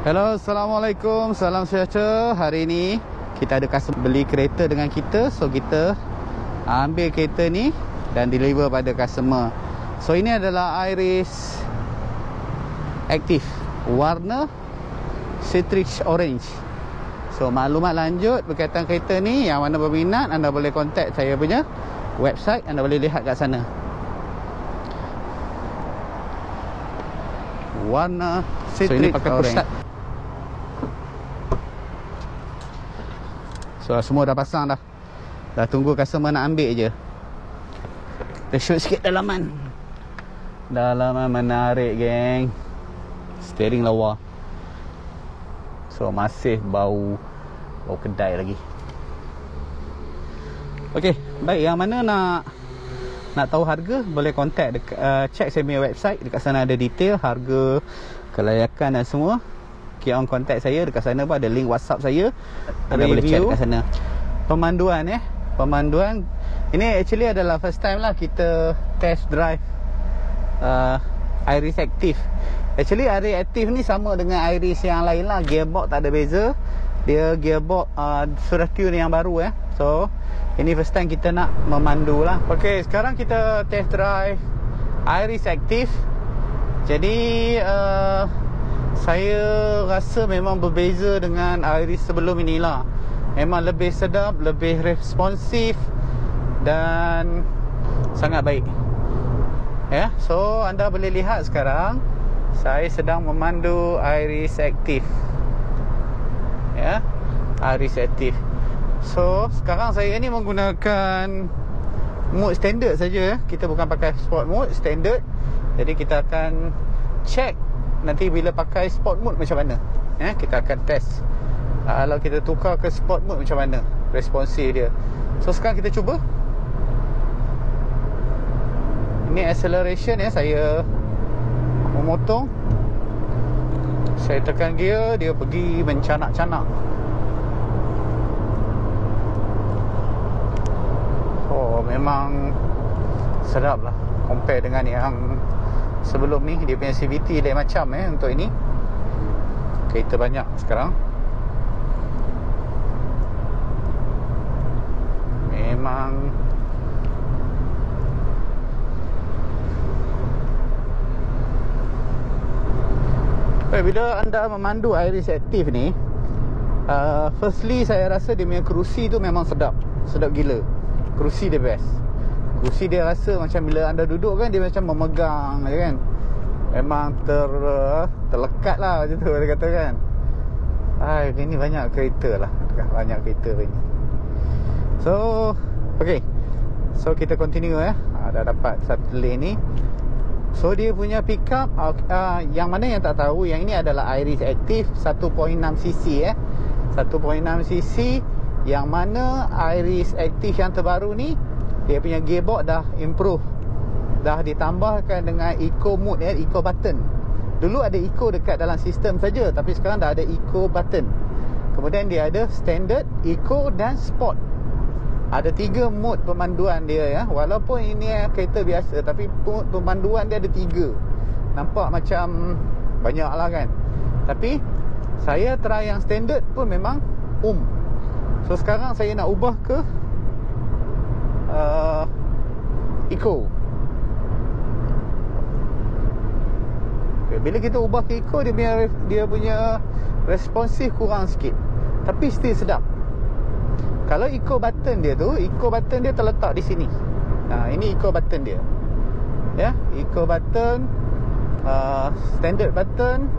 Hello, Assalamualaikum. Salam sejahtera. Hari ini kita ada customer beli kereta dengan kita. So kita ambil kereta ni dan deliver pada customer. So ini adalah Iris Active warna citrus orange. So maklumat lanjut berkaitan kereta ni, yang mana berminat, anda boleh contact saya punya website. Anda boleh lihat kat sana. Warna citrus orange. So semua dah pasang dah. Dah tunggu customer nak ambil je. Kita shoot sikit dalaman. Dalaman menarik, geng. Steering lawa. So masih bau kedai lagi. Okey, baik, yang mana nak tahu harga, boleh contact check saya punya website. Dekat sana ada detail harga, kelayakan dan semua. Keep on contact saya. Dekat sana pun ada link WhatsApp saya. Anda boleh check dekat sana. Pemanduan Pemanduan ini actually adalah first time lah kita test drive Iris Active. Actually Iris Active ni sama dengan Iris yang lain lah. Gearbox tak ada beza. Dia gearbox sudah tune yang baru So ini first time kita nak memandu lah. Okay, sekarang kita test drive Iris Active. Jadi saya rasa memang berbeza dengan Iris sebelum inilah. Memang lebih sedap, lebih responsif dan sangat baik. So anda boleh lihat sekarang saya sedang memandu Iris Active. Iris Active. So sekarang saya ni menggunakan mode standard saja. Kita bukan pakai sport mode, standard. Jadi kita akan check nanti bila pakai sport mode macam mana. Kita akan test kalau kita tukar ke sport mode macam mana responsif dia. So sekarang kita cuba. Ini acceleration saya memotong. Saya tekan gear, dia pergi mencanak-canak. Oh, memang sedap lah compare dengan yang sebelum ni. Dia punya CVT lain macam untuk ini. Kereta banyak sekarang. Memang bila anda memandu Iris Active ni, firstly saya rasa dia punya kerusi tu memang sedap. Sedap gila. Kerusi dia best. Kerusi dia rasa macam bila anda duduk kan, dia macam memegang je kan. Memang terlekat lah macam tu dia kata kan. Ini banyak kereta lah. Banyak kereta ni. So okay, so kita continue dah dapat satu lane ni. So dia punya pickup yang mana yang tak tahu, yang ini adalah Iris Active 1.6cc 1.6cc, yang mana Iris Active yang terbaru ni, dia punya gearbox dah improve. Dah ditambahkan dengan eco mode eco button. Dulu ada eco dekat dalam sistem saja, tapi sekarang dah ada eco button. Kemudian dia ada standard, eco dan sport. Ada 3 mode pemanduan dia Walaupun ini kereta biasa, tapi mode pemanduan dia ada 3. Nampak macam banyak lah kan. Tapi saya try yang standard pun memang So sekarang saya nak ubah ke eco. Bila kita ubah ke eco, dia punya responsif kurang sikit, tapi still sedap. Kalau eco button dia terletak di sini. Ini eco button dia. Eco button, standard button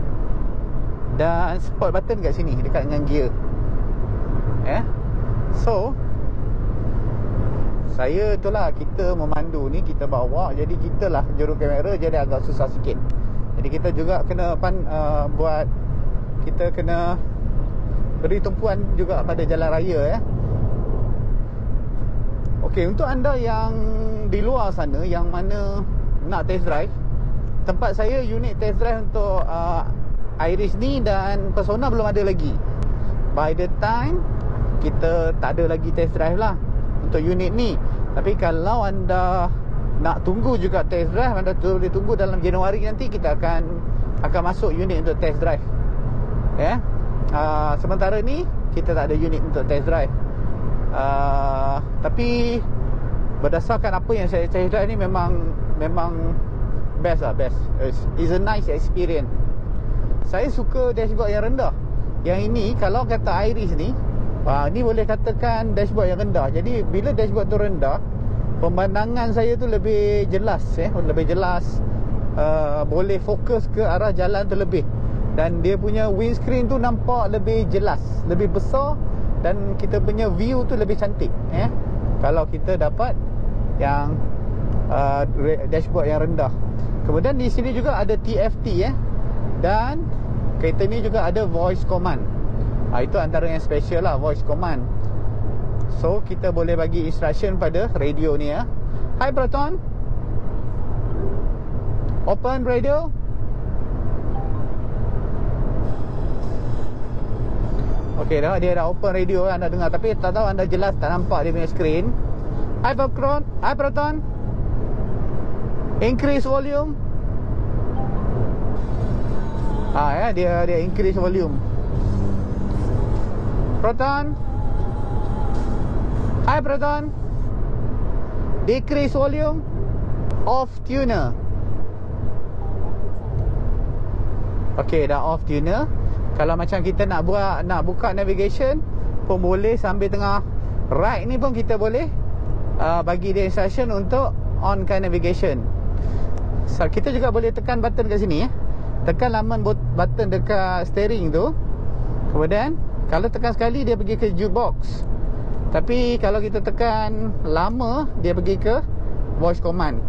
dan sport button kat sini dekat dengan gear. So saya itulah, kita memandu ni kita bawa, jadi kita lah juru kamera, jadi agak susah sikit. Jadi kita juga kena kita kena beri tumpuan juga pada jalan raya. Okey, untuk anda yang di luar sana yang mana nak test drive, tempat saya unit test drive untuk Iris ni dan Persona belum ada lagi. By the time kita tak ada lagi test drive lah untuk unit ni. Tapi kalau anda nak tunggu juga test drive, anda boleh tunggu dalam Januari nanti kita akan masuk unit untuk test drive. Ya. Sementara ni kita tak ada unit untuk test drive. Tapi berdasarkan apa yang saya test drive ni memang best lah, best. It's a nice experience. Saya suka dashboard yang rendah. Yang ini kalau kata Iris ni, ni boleh katakan dashboard yang rendah. Jadi bila dashboard tu rendah, pemandangan saya tu lebih jelas, lebih jelas. Boleh fokus ke arah jalan tu lebih. Dan dia punya windscreen tu nampak lebih jelas, lebih besar, dan kita punya view tu lebih cantik, kalau kita dapat yang dashboard yang rendah. Kemudian di sini juga ada TFT, dan kereta ni juga ada voice command. Itu antara yang special lah, voice command. So kita boleh bagi instruction pada radio ni, Hi Proton, open radio. Okey dah, dia dah open radio, anda dengar. Tapi tak tahu anda jelas tak nampak dia punya screen. Hi Proton, increase volume. Dia increase volume. Proton, hi Proton, decrease volume. Off tuner. Okey, dah off tuner. Kalau macam kita nak buka navigation pun boleh, sambil tengah ride ni pun kita boleh bagi dia instruction untuk onkan navigation. So kita juga boleh tekan button kat sini, tekan laman button dekat steering tu. Kemudian kalau tekan sekali dia pergi ke jukebox. Tapi kalau kita tekan lama, dia pergi ke voice command.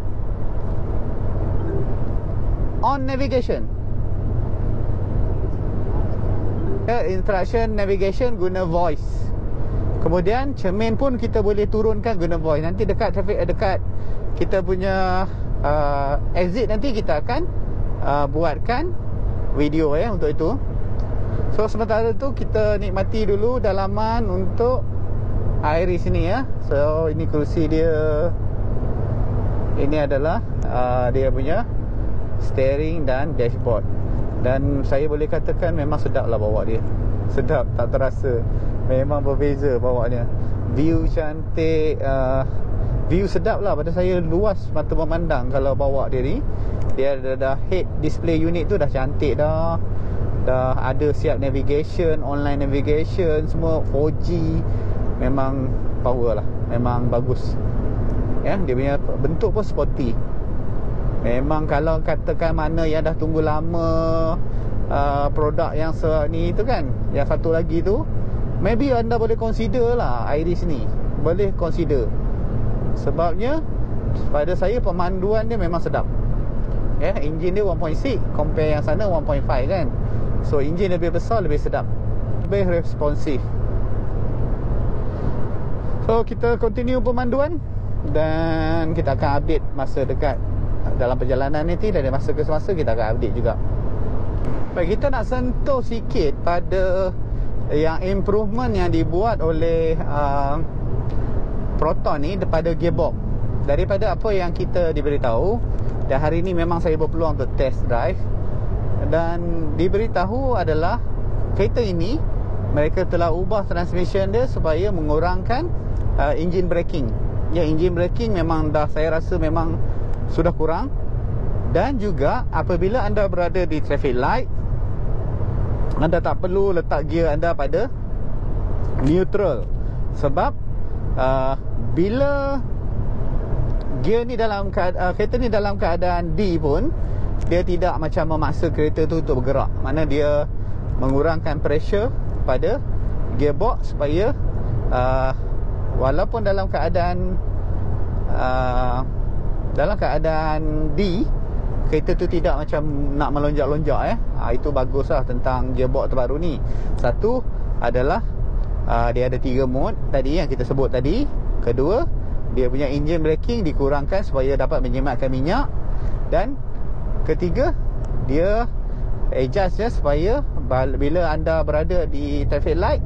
On navigation. Instruction navigation guna voice. Kemudian cermin pun kita boleh turunkan guna voice. Nanti dekat kita punya exit nanti kita akan buatkan video untuk itu. So sementara tu kita nikmati dulu dalaman untuk Iris ni, So ini kerusi dia. Ini adalah dia punya steering dan dashboard. Dan saya boleh katakan memang sedap lah bawa dia. Sedap, tak terasa. Memang berbeza bawanya. View cantik, view sedap lah. Pada saya luas mata memandang kalau bawa dia ni. Dia dah head display unit tu dah cantik dah. Dah ada siap navigation, online navigation, semua 4G. Memang power lah, memang bagus. Dia punya bentuk pun sporty. Memang kalau katakan mana yang dah tunggu lama produk yang ni tu kan, yang satu lagi tu, maybe anda boleh consider lah Iris ni. Boleh consider. Sebabnya pada saya pemanduan dia memang sedap. Enjin dia 1.6 compare yang sana 1.5 kan. So enjin lebih besar, lebih sedap, lebih responsif. So kita continue pemanduan dan kita akan update masa dekat dalam perjalanan nanti. Dari masa ke semasa kita akan update juga. Baik, kita nak sentuh sikit pada yang improvement yang dibuat oleh Proton ni daripada gearbox. Daripada apa yang kita diberitahu, dan hari ni memang saya berpeluang untuk test drive, dan diberitahu adalah kereta ini mereka telah ubah transmission dia supaya mengurangkan engine braking. Engine braking memang dah, saya rasa memang sudah kurang. Dan juga apabila anda berada di traffic light, anda tak perlu letak gear anda pada neutral. Sebab bila gear ni dalam kereta ni dalam keadaan D pun, dia tidak macam memaksa kereta tu untuk bergerak. Mana dia mengurangkan pressure pada gearbox supaya walaupun dalam keadaan D, kereta tu tidak macam nak melonjak-lonjak. Itu baguslah tentang gearbox terbaru ni. Satu adalah dia ada 3 mode tadi yang kita sebut tadi. Kedua, dia punya engine braking dikurangkan supaya dapat menjimatkan minyak. Dan ketiga, dia adjust supaya bila anda berada di traffic light,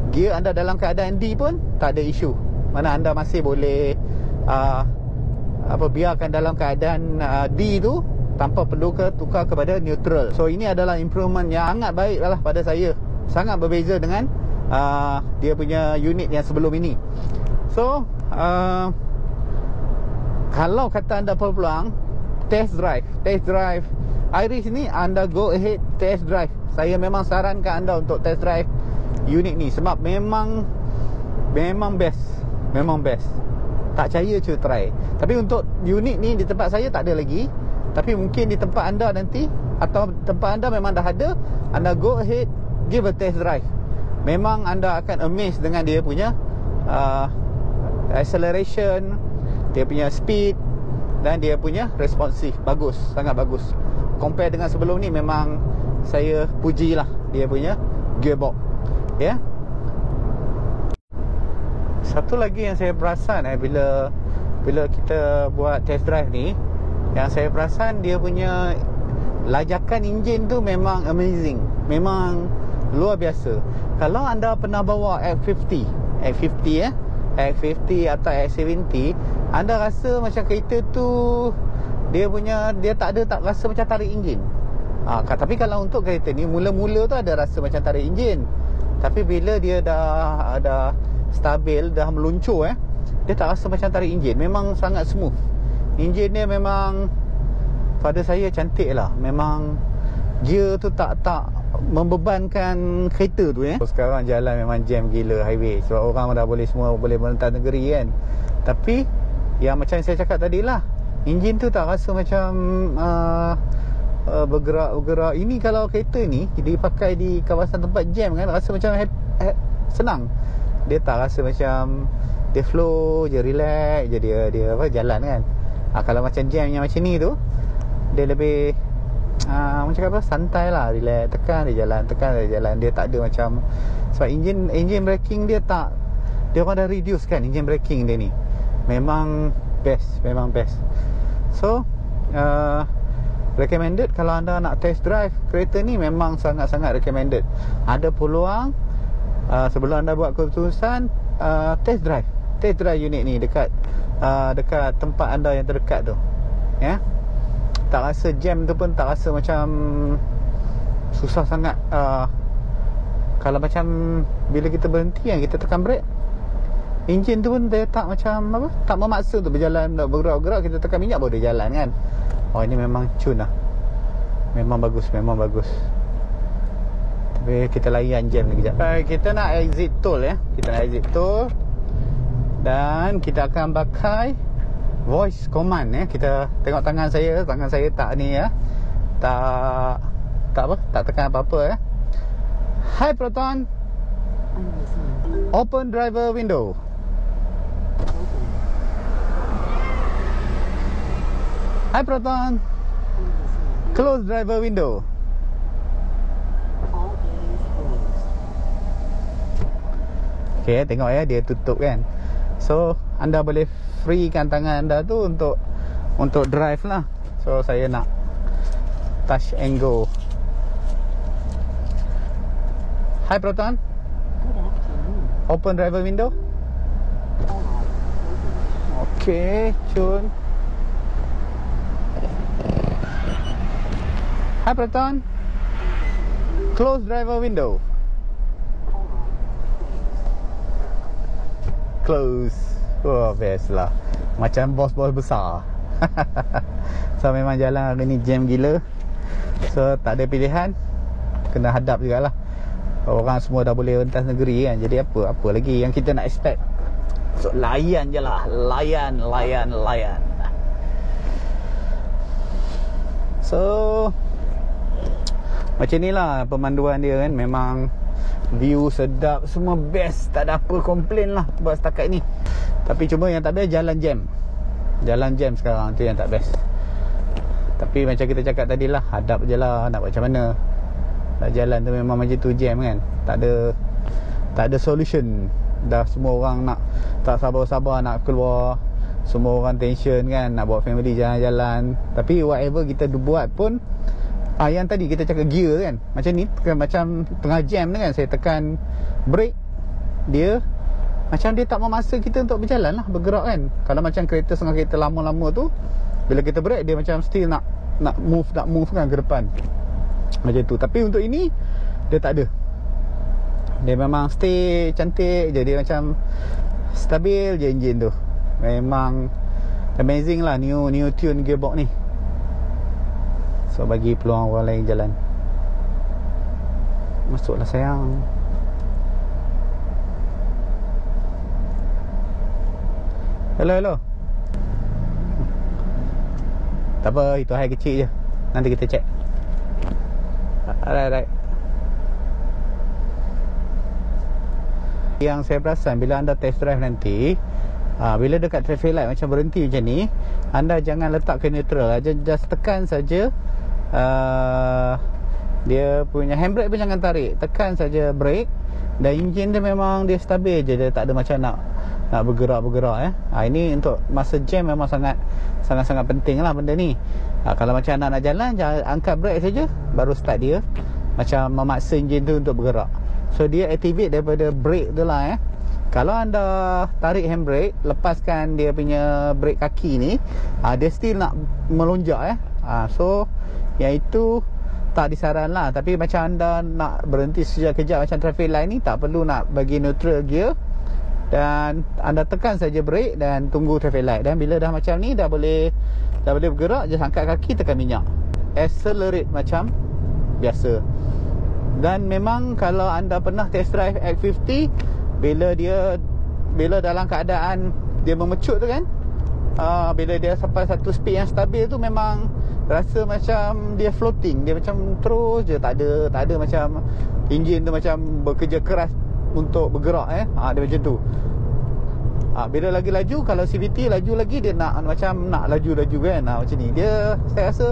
gear anda dalam keadaan D pun tak ada isu. Mana anda masih boleh biarkan dalam keadaan D tu tanpa perlu tukar kepada neutral. So ini adalah improvement yang sangat baik lah pada saya. Sangat berbeza dengan dia punya unit yang sebelum ini. So kalau kata anda berpeluang test drive Iris ni, anda go ahead test drive. Saya memang sarankan anda untuk test drive unit ni sebab memang best. Tak percaya cuba try. Tapi untuk unit ni di tempat saya tak ada lagi. Tapi mungkin di tempat anda nanti, atau tempat anda memang dah ada, anda go ahead give a test drive. Memang anda akan amazed dengan dia punya acceleration, dia punya speed dan dia punya responsive. Bagus, sangat bagus. Compare dengan sebelum ni, memang saya pujilah dia punya gearbox. Ya. Satu lagi yang saya perasan bila kita buat test drive ni, yang saya perasan dia punya lajakan enjin tu memang amazing. Memang luar biasa. Kalau anda pernah bawa X50 atau X70, anda rasa macam kereta tu dia tak rasa macam tarik enjin. Tapi kalau untuk kereta ni, mula-mula tu ada rasa macam tarik enjin. Tapi bila dia dah stabil, dah meluncur, dia tak rasa macam tarik enjin. Memang sangat smooth. Enjin dia memang pada saya cantik lah. Memang gear tu tak membebankan kereta tu. Sekarang jalan memang jam gila highway, sebab orang dah semua boleh merentas negeri kan. Tapi yang macam saya cakap tadi lah, enjin tu tak rasa macam bergerak. Ini kalau kereta ni dipakai di kawasan tempat jam kan, rasa macam senang. Dia tak rasa macam, dia flow je, relax je, dia jalan kan. Kalau macam jam yang macam ni tu, dia lebih macam cakap apa, santai lah, relax, tekan dia jalan. Dia tak ada macam, sebab engine braking dia tak, dia orang dah reduce kan engine braking dia ni. Memang best. So recommended kalau anda nak test drive kereta ni, memang sangat-sangat recommended. Ada peluang, sebelum anda buat keputusan, test drive unit ni dekat tempat anda yang terdekat tu. Ya. Tak rasa jam tu pun tak rasa macam susah sangat. Kalau macam bila kita berhenti kan, kita tekan brake, enjin tu pun dia tak macam apa, tak memaksa untuk berjalan, nak bergerak-gerak, kita tekan minyak baru dia jalan kan. Ini memang cun lah. Memang bagus. Tapi kita layan jam ni kejap. Kita nak exit tol ya. Dan kita akan pakai voice command ya. Kita tengok tangan saya tak ni ya. Tak tekan apa-apa ya. Hi Proton, open driver window. Hi Proton, close driver window. Okay, tengok ya, dia tutup kan. So anda boleh freekan tangan anda tu untuk drive lah. So saya nak touch and go. Hi Proton, open driver window. Okay, cun. Hi Proton, close driver window. Close. Best lah. Macam bos-bos besar. So memang jalan hari ni jam gila. So tak ada pilihan, kena hadap jugalah. Orang semua dah boleh rentas negeri kan. Jadi apa lagi yang kita nak expect. So layan je lah. Layan. So macam ni lah pemanduan dia kan. Memang view sedap, semua best. Tak ada apa komplain lah buat setakat ni. Tapi cuma yang tak best jalan jam sekarang tu yang tak best. Tapi macam kita cakap tadi lah, hadap je lah, nak buat macam mana. Jalan tu memang macam tu jam kan. Tak ada solution. Dah semua orang nak, tak sabar-sabar nak keluar. Semua orang tension kan, nak bawa family jalan-jalan. Tapi whatever kita buat pun, yang tadi kita cakap gear kan, macam ni, macam tengah jam ni kan, saya tekan brake, dia macam dia tak memaksa kita untuk berjalan lah, bergerak kan. Kalau macam kereta, setengah kereta lama-lama tu, bila kita brake, dia macam still nak nak move kan ke depan. Macam tu. Tapi untuk ini dia tak ada. Dia memang stay cantik je. Dia macam stabil je enjin tu. Memang amazing lah new tune gearbox ni. So bagi peluang orang lain jalan. Masuklah sayang. Hello. Tak apa, itu hal kecil je. Nanti kita check. Alright. Yang saya perasan bila anda test drive nanti, bila dekat traffic light macam berhenti macam ni, anda jangan letak ke neutral. Just tekan saja. Dia punya handbrake pun jangan tarik. Tekan saja brake. Dan enjin dia memang dia stabil je. Dia tak ada macam nak bergerak. Ini untuk masa jam memang sangat penting lah benda ni. Kalau macam anda nak jalan, jangan angkat brake saja, baru start dia. Macam memaksa enjin tu untuk bergerak. So dia activate daripada brake tu lah. Kalau anda tarik handbrake, lepaskan dia punya brake kaki ni, dia still nak melonjak. So yang itu tak disaran lah. Tapi macam anda nak berhenti sekejap macam traffic light ni, tak perlu nak bagi neutral gear, dan anda tekan saja brake dan tunggu traffic light. Dan bila dah macam ni, dah boleh bergerak, just angkat kaki, tekan minyak, accelerate macam biasa. Dan memang kalau anda pernah test drive X50, bila dalam keadaan dia memecut tu kan, bila dia sampai satu speed yang stabil tu, memang rasa macam dia floating. Dia macam terus je, tak ada macam enjin tu macam bekerja keras untuk bergerak. Dia macam tu. Bila lagi laju, kalau CVT laju lagi, dia nak laju kan. Macam ni dia, saya rasa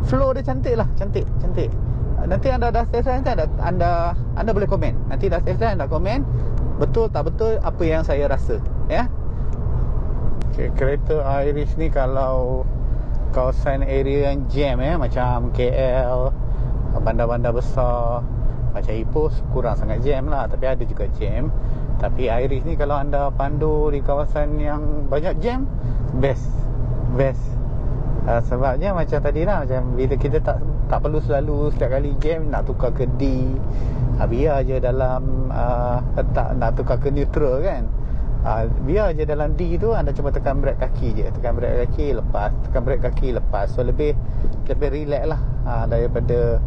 flow dia cantik lah. Cantik. Nanti anda dah test drive, nanti anda boleh komen. Nanti dah test drive, anda komen betul tak betul apa yang saya rasa, ya. Okay, kereta Iris ni kalau kawasan area yang jam, macam KL, bandar-bandar besar macam Ipoh, kurang sangat jam lah. Tapi ada juga jam. Tapi Iris ni kalau anda pandu di kawasan yang banyak jam, best. Sebabnya macam tadi lah, macam bila kita tak perlu selalu setiap kali jam nak tukar ke D, biar je dalam tak nak tukar ke neutral kan. Biar je dalam D tu anda cuma tekan brake kaki je, tekan brake kaki lepas, tekan brake kaki lepas. So lebih relax lah daripada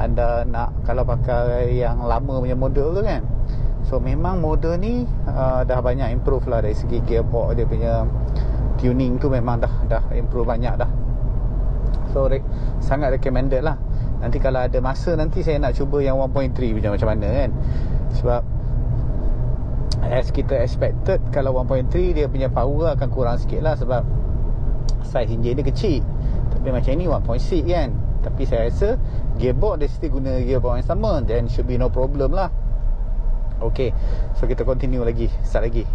anda nak kalau pakai yang lama punya model tu kan. So memang model ni dah banyak improve lah dari segi gearbox, dia punya tuning tu memang dah improve banyak dah. So sangat recommended lah. Nanti kalau ada masa, nanti saya nak cuba yang 1.3 macam mana kan. Sebab as kita expected, kalau 1.3 dia punya power akan kurang sikit lah, sebab size enjin dia kecil. Tapi macam ni 1.6 kan. Tapi saya rasa gearbox dia still guna gearbox yang sama, then should be no problem lah. Okay, so kita continue lagi, start lagi.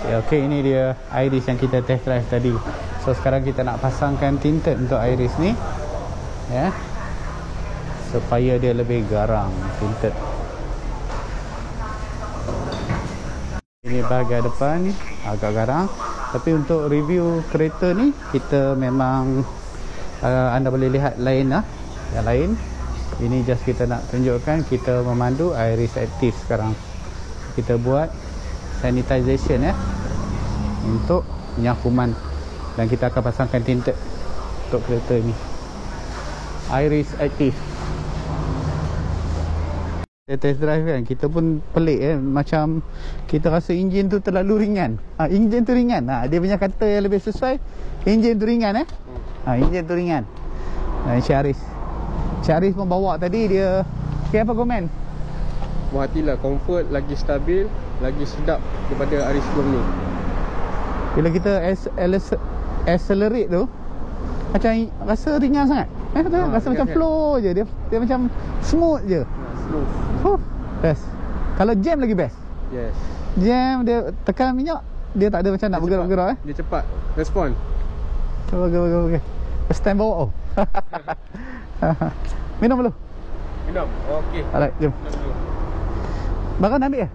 Okay, ini dia Iris yang kita test drive tadi. So sekarang kita nak pasangkan tinted untuk Iris ni, ya, supaya dia lebih garang tinted. Ini bahagian depan ni agak garang. Tapi untuk review kereta ni, kita memang anda boleh lihat lain lah, yang lain. Ini just kita nak tunjukkan kita memandu Iris Active sekarang. Kita buat sanitization untuk penyakuman, dan kita akan pasangkan tinted untuk kereta ni Iris Active. Saya test drive kan, kita pun pelik macam kita rasa enjin tu terlalu ringan. Enjin tu ringan. Dia punya kata yang lebih sesuai, enjin tu ringan enjin tu ringan. Cik Aris pun bawa tadi, dia apa komen? Buat hatilah, comfort lagi stabil, lagi sedap daripada Aris sebelum ni. Bila kita accelerate tu, macam rasa ringan sangat. Rasa macam ringan. Flow je. Dia macam smooth je. Smooth. Best. Kalau jam lagi best. Yes. Jam dia tekan minyak, dia tak ada macam nak bergerak-gerak. Dia cepat respon. Okay. First time bawa. Minum dulu. Minum. Okey. Alright, jom. Minum dulu. Barang nak ambil ke?